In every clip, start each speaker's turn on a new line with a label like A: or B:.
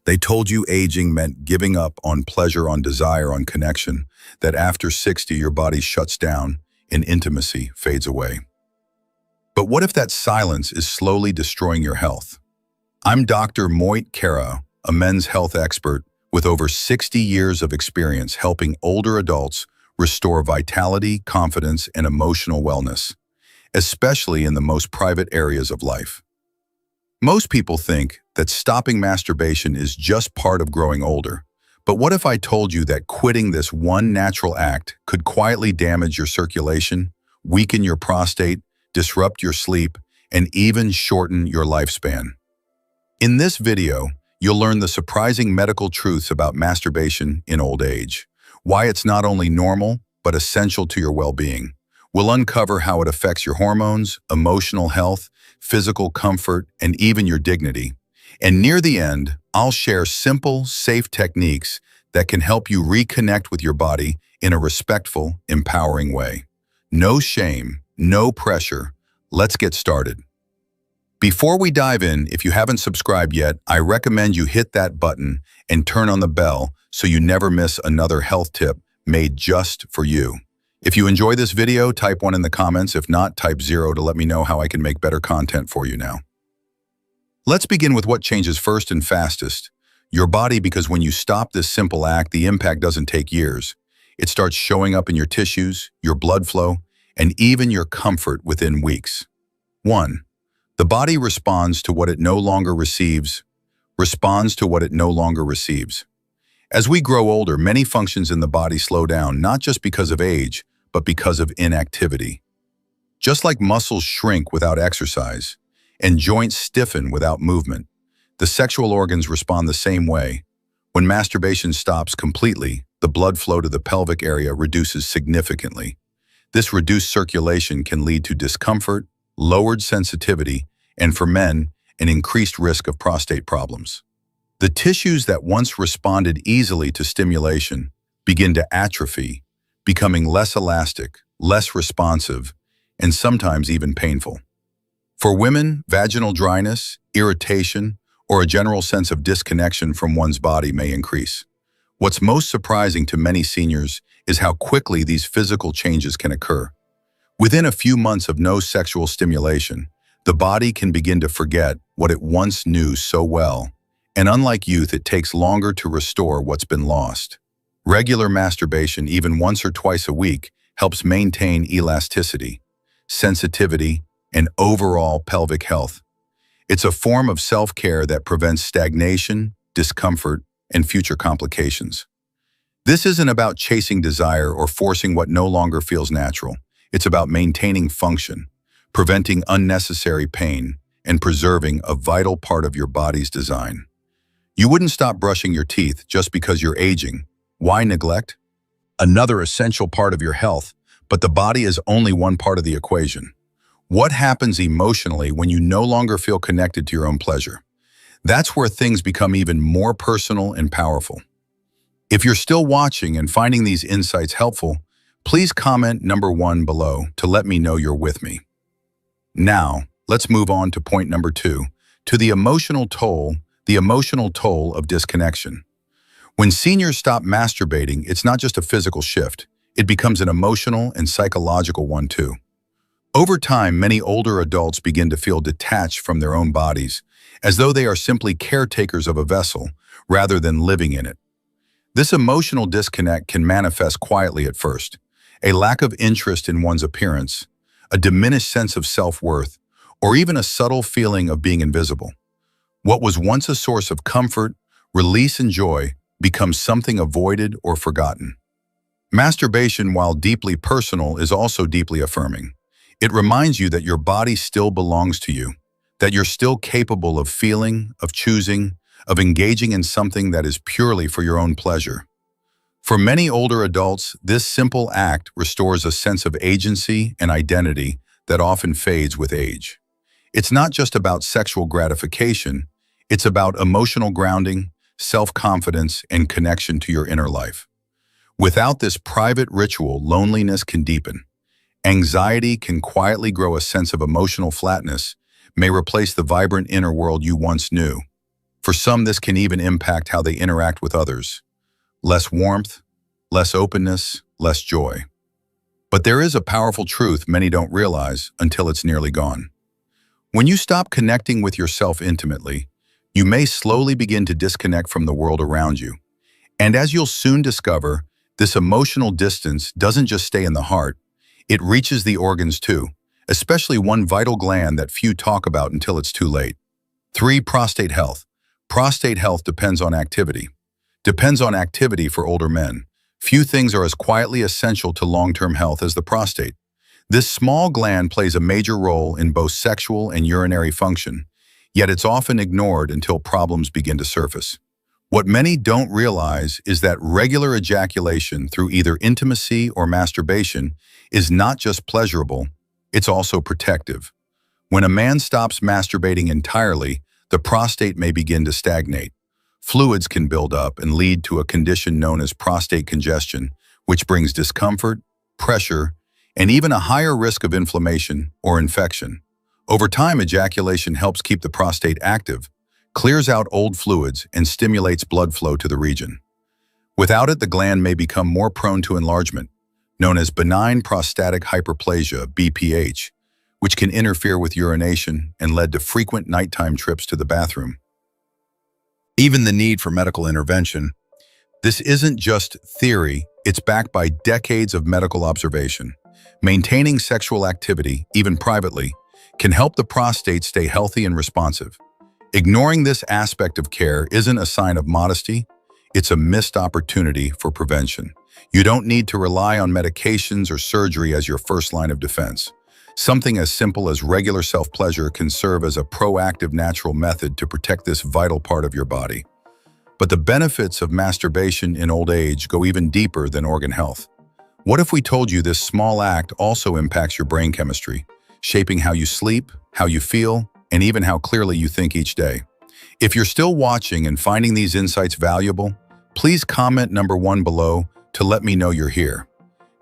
A: They told you aging meant giving up on pleasure, on desire, on connection, that after 60 your body shuts down and intimacy fades away. But what if that silence is slowly destroying your health? I'm Dr. Mohit Khera, a men's health expert with over 60 years of experience helping older adults restore vitality, confidence, and emotional wellness, especially in the most private areas of life. Most people think that stopping masturbation is just part of growing older. But what if I told you that quitting this one natural act could quietly damage your circulation, weaken your prostate, disrupt your sleep, and even shorten your lifespan? In this video, you'll learn the surprising medical truths about masturbation in old age, why it's not only normal, but essential to your well-being. We'll uncover how it affects your hormones, emotional health, physical comfort, and even your dignity. And near the end, I'll share simple, safe techniques that can help you reconnect with your body in a respectful, empowering way. No shame, no pressure. Let's get started. Before we dive in, if you haven't subscribed yet, I recommend you hit that button and turn on the bell so you never miss another health tip made just for you. If you enjoy this video, type 1 in the comments. If not, type 0 to let me know how I can make better content for you now. Let's begin with what changes first and fastest. Your body, because when you stop this simple act, the impact doesn't take years. It starts showing up in your tissues, your blood flow, and even your comfort within weeks. 1. The body responds to what it no longer receives. As we grow older, many functions in the body slow down, not just because of age, but because of inactivity. Just like muscles shrink without exercise, and joints stiffen without movement, the sexual organs respond the same way. When masturbation stops completely, the blood flow to the pelvic area reduces significantly. This reduced circulation can lead to discomfort, lowered sensitivity, and for men, an increased risk of prostate problems. The tissues that once responded easily to stimulation begin to atrophy, becoming less elastic, less responsive, and sometimes even painful. For women, vaginal dryness, irritation, or a general sense of disconnection from one's body may increase. What's most surprising to many seniors is how quickly these physical changes can occur. Within a few months of no sexual stimulation, the body can begin to forget what it once knew so well. And unlike youth, it takes longer to restore what's been lost. Regular masturbation, even once or twice a week, helps maintain elasticity, sensitivity, and overall pelvic health. It's a form of self-care that prevents stagnation, discomfort, and future complications. This isn't about chasing desire or forcing what no longer feels natural. It's about maintaining function, preventing unnecessary pain, and preserving a vital part of your body's design. You wouldn't stop brushing your teeth just because you're aging. Why neglect another essential part of your health? But the body is only one part of the equation. What happens emotionally when you no longer feel connected to your own pleasure? That's where things become even more personal and powerful. If you're still watching and finding these insights helpful, please comment number 1 below to let me know you're with me. Now, let's move on to point number 2, to the emotional toll of disconnection. When seniors stop masturbating, it's not just a physical shift, it becomes an emotional and psychological one too. Over time, many older adults begin to feel detached from their own bodies, as though they are simply caretakers of a vessel rather than living in it. This emotional disconnect can manifest quietly at first: a lack of interest in one's appearance, a diminished sense of self-worth, or even a subtle feeling of being invisible. What was once a source of comfort, release, and joy becomes something avoided or forgotten. Masturbation, while deeply personal, is also deeply affirming. It reminds you that your body still belongs to you, that you're still capable of feeling, of choosing, of engaging in something that is purely for your own pleasure. For many older adults, this simple act restores a sense of agency and identity that often fades with age. It's not just about sexual gratification, it's about emotional grounding, self-confidence, and connection to your inner life. Without this private ritual, loneliness can deepen. Anxiety can quietly grow. A sense of emotional flatness may replace the vibrant inner world you once knew. For some, this can even impact how they interact with others. Less warmth, less openness, less joy. But there is a powerful truth many don't realize until it's nearly gone. When you stop connecting with yourself intimately, you may slowly begin to disconnect from the world around you. And as you'll soon discover, this emotional distance doesn't just stay in the heart, it reaches the organs too, especially one vital gland that few talk about until it's too late. 3. Prostate health. Prostate health depends on activity. Depends on activity for older men. Few things are as quietly essential to long-term health as the prostate. This small gland plays a major role in both sexual and urinary function, yet it's often ignored until problems begin to surface. What many don't realize is that regular ejaculation through either intimacy or masturbation is not just pleasurable, it's also protective. When a man stops masturbating entirely, the prostate may begin to stagnate. Fluids can build up and lead to a condition known as prostate congestion, which brings discomfort, pressure, and even a higher risk of inflammation or infection. Over time, ejaculation helps keep the prostate active, clears out old fluids, and stimulates blood flow to the region. Without it, the gland may become more prone to enlargement, known as benign prostatic hyperplasia, BPH, which can interfere with urination and lead to frequent nighttime trips to the bathroom. Even the need for medical intervention. This isn't just theory, it's backed by decades of medical observation. Maintaining sexual activity, even privately, can help the prostate stay healthy and responsive. Ignoring this aspect of care isn't a sign of modesty, it's a missed opportunity for prevention. You don't need to rely on medications or surgery as your first line of defense. Something as simple as regular self-pleasure can serve as a proactive natural method to protect this vital part of your body. But the benefits of masturbation in old age go even deeper than organ health. What if we told you this small act also impacts your brain chemistry, shaping how you sleep, how you feel, and even how clearly you think each day? If you're still watching and finding these insights valuable, please comment number 1 below to let me know you're here.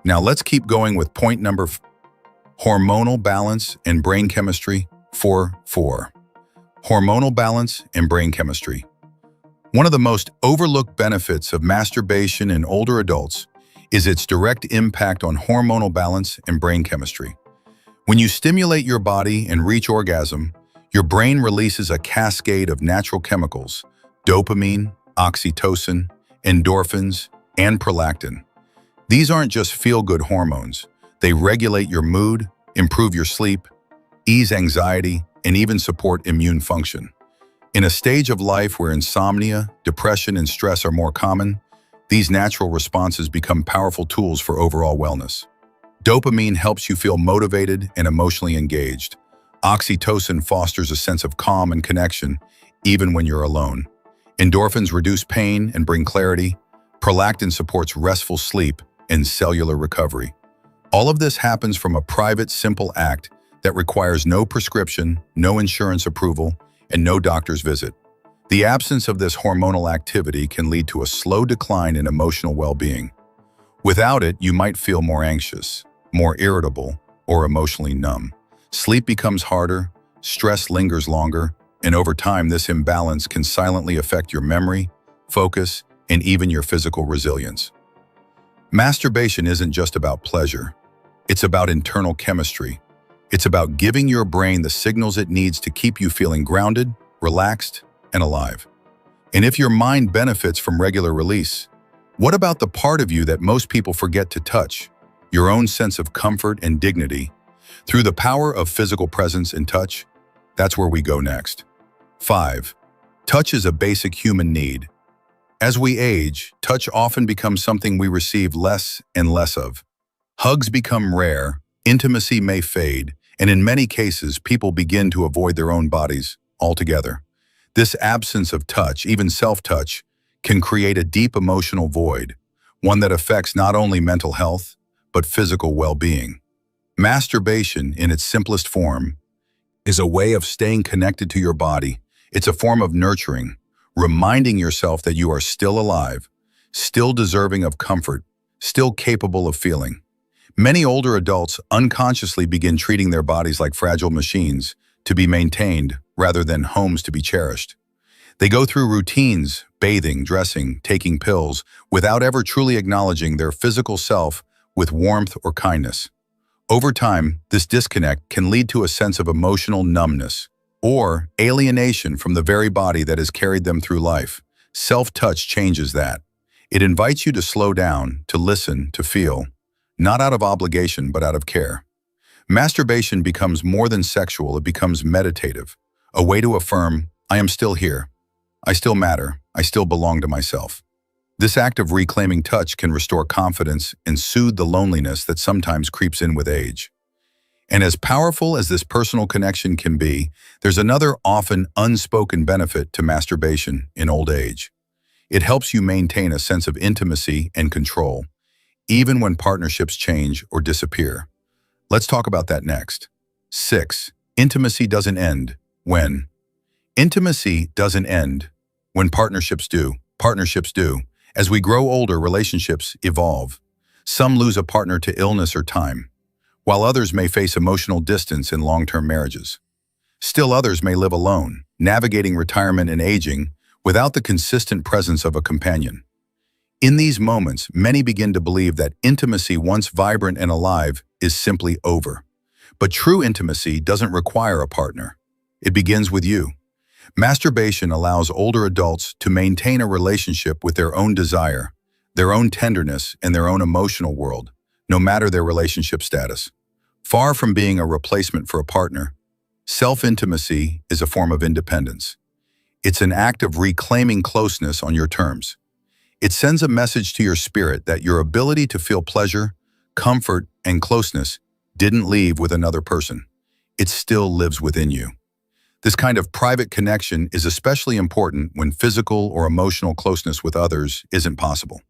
A: Now let's keep going with point number 4. Hormonal balance and brain chemistry. 4. Hormonal balance and brain chemistry. One of the most overlooked benefits of masturbation in older adults is its direct impact on hormonal balance and brain chemistry. When you stimulate your body and reach orgasm, your brain releases a cascade of natural chemicals: dopamine, oxytocin, endorphins, and prolactin. These aren't just feel-good hormones. They regulate your mood, improve your sleep, ease anxiety, and even support immune function. In a stage of life where insomnia, depression, and stress are more common, these natural responses become powerful tools for overall wellness. Dopamine helps you feel motivated and emotionally engaged. Oxytocin fosters a sense of calm and connection, even when you're alone. Endorphins reduce pain and bring clarity. Prolactin supports restful sleep and cellular recovery. All of this happens from a private, simple act that requires no prescription, no insurance approval, and no doctor's visit. The absence of this hormonal activity can lead to a slow decline in emotional well-being. Without it, you might feel more anxious, more irritable, or emotionally numb. Sleep becomes harder, stress lingers longer, and over time, this imbalance can silently affect your memory, focus, and even your physical resilience. Masturbation isn't just about pleasure. It's about internal chemistry. It's about giving your brain the signals it needs to keep you feeling grounded, relaxed, and alive. And if your mind benefits from regular release, what about the part of you that most people forget to touch? Your own sense of comfort and dignity. Through the power of physical presence and touch, that's where we go next. 5. Touch is a basic human need. As we age, touch often becomes something we receive less and less of. Hugs become rare, intimacy may fade, and in many cases, people begin to avoid their own bodies altogether. This absence of touch, even self-touch, can create a deep emotional void, one that affects not only mental health, but physical well-being. Masturbation, in its simplest form, is a way of staying connected to your body. It's a form of nurturing, reminding yourself that you are still alive, still deserving of comfort, still capable of feeling. Many older adults unconsciously begin treating their bodies like fragile machines to be maintained rather than homes to be cherished. They go through routines, bathing, dressing, taking pills, without ever truly acknowledging their physical self with warmth or kindness. Over time, this disconnect can lead to a sense of emotional numbness or alienation from the very body that has carried them through life. Self-touch changes that. It invites you to slow down, to listen, to feel, not out of obligation but out of care. Masturbation becomes more than sexual, it becomes meditative, a way to affirm, I am still here, I still matter, I still belong to myself. This act of reclaiming touch can restore confidence and soothe the loneliness that sometimes creeps in with age. And as powerful as this personal connection can be, there's another often unspoken benefit to masturbation in old age. It helps you maintain a sense of intimacy and control, even when partnerships change or disappear. Let's talk about that next. 6. Intimacy doesn't end when. Intimacy doesn't end when partnerships do. Partnerships do. As we grow older, relationships evolve. Some lose a partner to illness or time, while others may face emotional distance in long-term marriages. Still others may live alone, navigating retirement and aging without the consistent presence of a companion. In these moments, many begin to believe that intimacy, once vibrant and alive, is simply over. But true intimacy doesn't require a partner. It begins with you. Masturbation allows older adults to maintain a relationship with their own desire, their own tenderness, and their own emotional world, no matter their relationship status. Far from being a replacement for a partner, self-intimacy is a form of independence. It's an act of reclaiming closeness on your terms. It sends a message to your spirit that your ability to feel pleasure, comfort, and closeness didn't leave with another person. It still lives within you. This kind of private connection is especially important when physical or emotional closeness with others isn't possible.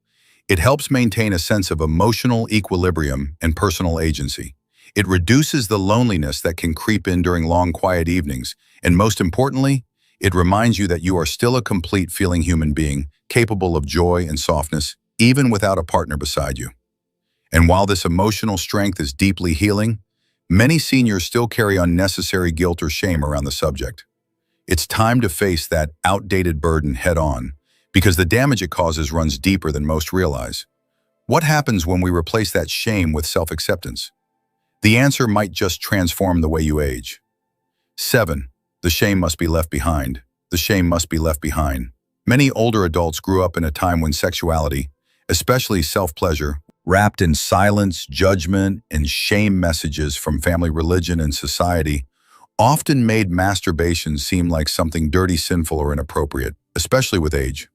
A: It helps maintain a sense of emotional equilibrium and personal agency. It reduces the loneliness that can creep in during long, quiet evenings, and most importantly, it reminds you that you are still a complete feeling human being, capable of joy and softness, even without a partner beside you. And while this emotional strength is deeply healing, many seniors still carry unnecessary guilt or shame around the subject. It's time to face that outdated burden head-on, because the damage it causes runs deeper than most realize. What happens when we replace that shame with self-acceptance? The answer might just transform the way you age. 7. The shame must be left behind. The shame must be left behind. Many older adults grew up in a time when sexuality, especially self-pleasure, wrapped in silence, judgment, and shame messages from family, religion, and society, often made masturbation seem like something dirty, sinful, or inappropriate, especially with age.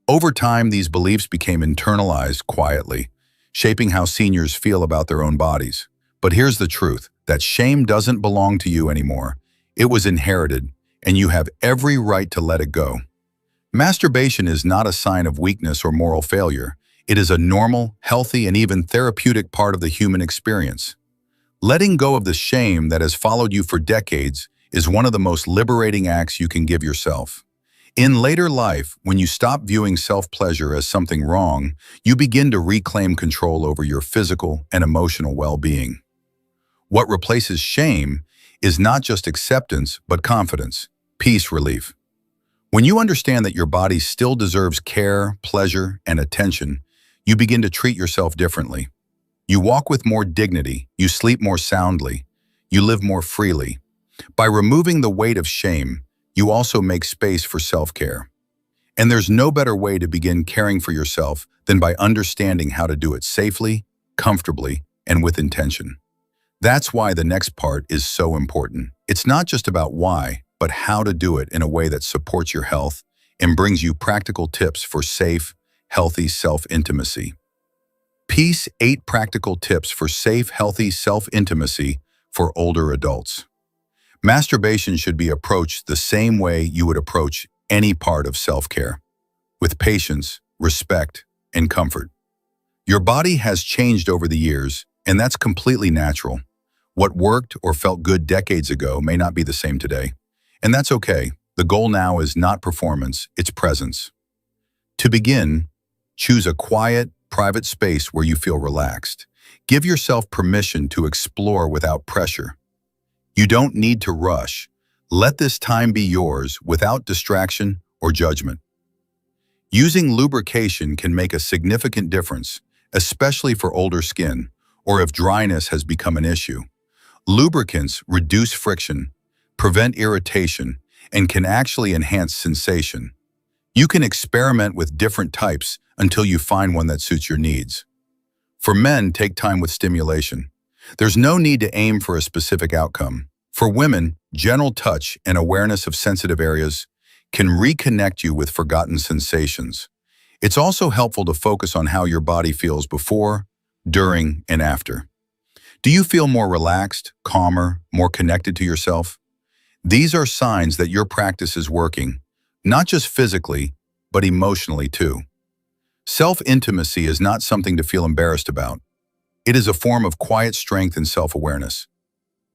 A: Over time, these beliefs became internalized quietly, shaping how seniors feel about their own bodies. But here's the truth, that shame doesn't belong to you anymore. It was inherited, and you have every right to let it go. Masturbation is not a sign of weakness or moral failure. It is a normal, healthy, and even therapeutic part of the human experience. Letting go of the shame that has followed you for decades is one of the most liberating acts you can give yourself. In later life, when you stop viewing self-pleasure as something wrong, you begin to reclaim control over your physical and emotional well-being. What replaces shame is not just acceptance, but confidence, peace, relief. When you understand that your body still deserves care, pleasure, and attention, you begin to treat yourself differently. You walk with more dignity, you sleep more soundly, you live more freely. By removing the weight of shame, you also make space for self-care. And there's no better way to begin caring for yourself than by understanding how to do it safely, comfortably, and with intention. That's why the next part is so important. It's not just about why, but how to do it in a way that supports your health and brings you practical tips for safe, healthy self-intimacy. Piece 8 practical tips for safe, healthy self-intimacy for older adults. Masturbation should be approached the same way you would approach any part of self-care, with patience, respect, and comfort. Your body has changed over the years, and that's completely natural. What worked or felt good decades ago may not be the same today. And that's okay. The goal now is not performance, it's presence. To begin, choose a quiet, private space where you feel relaxed. Give yourself permission to explore without pressure. You don't need to rush. Let this time be yours without distraction or judgment. Using lubrication can make a significant difference, especially for older skin or if dryness has become an issue. Lubricants reduce friction, prevent irritation, and can actually enhance sensation. You can experiment with different types until you find one that suits your needs. For men, take time with stimulation. There's no need to aim for a specific outcome. For women, gentle touch and awareness of sensitive areas can reconnect you with forgotten sensations. It's also helpful to focus on how your body feels before, during, and after. Do you feel more relaxed, calmer, more connected to yourself? These are signs that your practice is working, not just physically, but emotionally too. Self-intimacy is not something to feel embarrassed about. It is a form of quiet strength and self-awareness.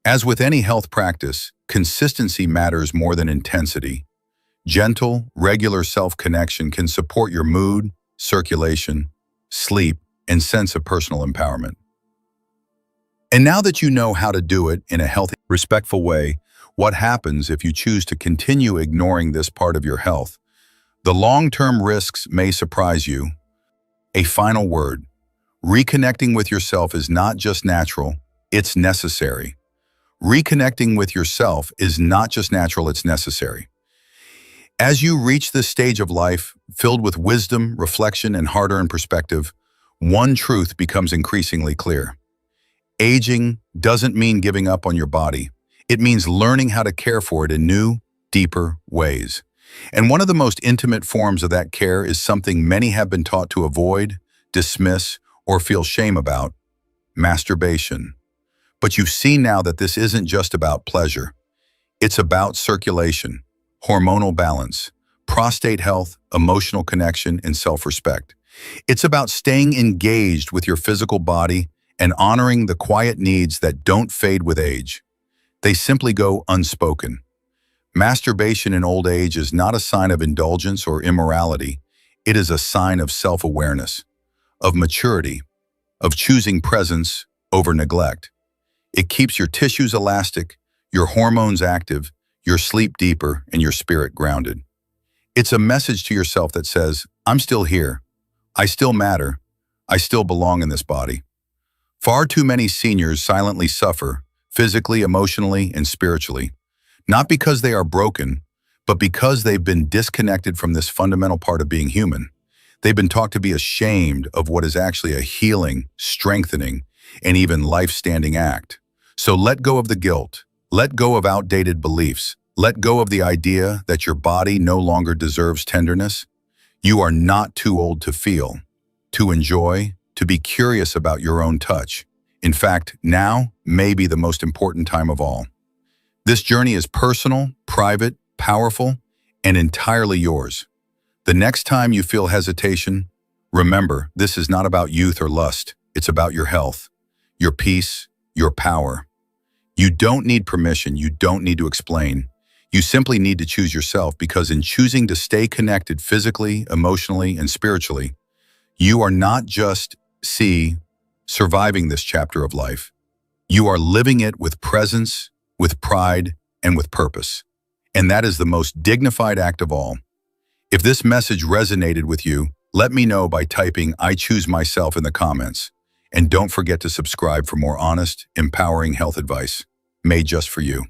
A: As with any health practice, consistency matters more than intensity. Gentle, regular self-connection can support your mood, circulation, sleep, and sense of personal empowerment. And now that you know how to do it in a healthy, respectful way, what happens if you choose to continue ignoring this part of your health? The long-term risks may surprise you. A final word: reconnecting with yourself is not just natural, it's necessary. Reconnecting with yourself is not just natural, it's necessary. As you reach this stage of life, filled with wisdom, reflection, and hard-earned perspective, one truth becomes increasingly clear. Aging doesn't mean giving up on your body. It means learning how to care for it in new, deeper ways. And one of the most intimate forms of that care is something many have been taught to avoid, dismiss, or feel shame about: masturbation. But you've seen now that this isn't just about pleasure. It's about circulation, hormonal balance, prostate health, emotional connection, and self-respect. It's about staying engaged with your physical body and honoring the quiet needs that don't fade with age. They simply go unspoken. Masturbation in old age is not a sign of indulgence or immorality. It is a sign of self-awareness, of maturity, of choosing presence over neglect. It keeps your tissues elastic, your hormones active, your sleep deeper, and your spirit grounded. It's a message to yourself that says, I'm still here. I still matter. I still belong in this body. Far too many seniors silently suffer, physically, emotionally, and spiritually, not because they are broken, but because they've been disconnected from this fundamental part of being human. They've been taught to be ashamed of what is actually a healing, strengthening, and even life-standing act. So let go of the guilt. Let go of outdated beliefs. Let go of the idea that your body no longer deserves tenderness. You are not too old to feel, to enjoy, to be curious about your own touch. In fact, now may be the most important time of all. This journey is personal, private, powerful, and entirely yours. The next time you feel hesitation, remember, this is not about youth or lust. It's about your health, your peace, your power. You don't need permission. You don't need to explain. You simply need to choose yourself, because in choosing to stay connected physically, emotionally, and spiritually, you are not just surviving this chapter of life. You are living it with presence, with pride, and with purpose. And that is the most dignified act of all. If this message resonated with you, let me know by typing "I choose myself" in the comments. And don't forget to subscribe for more honest, empowering health advice made just for you.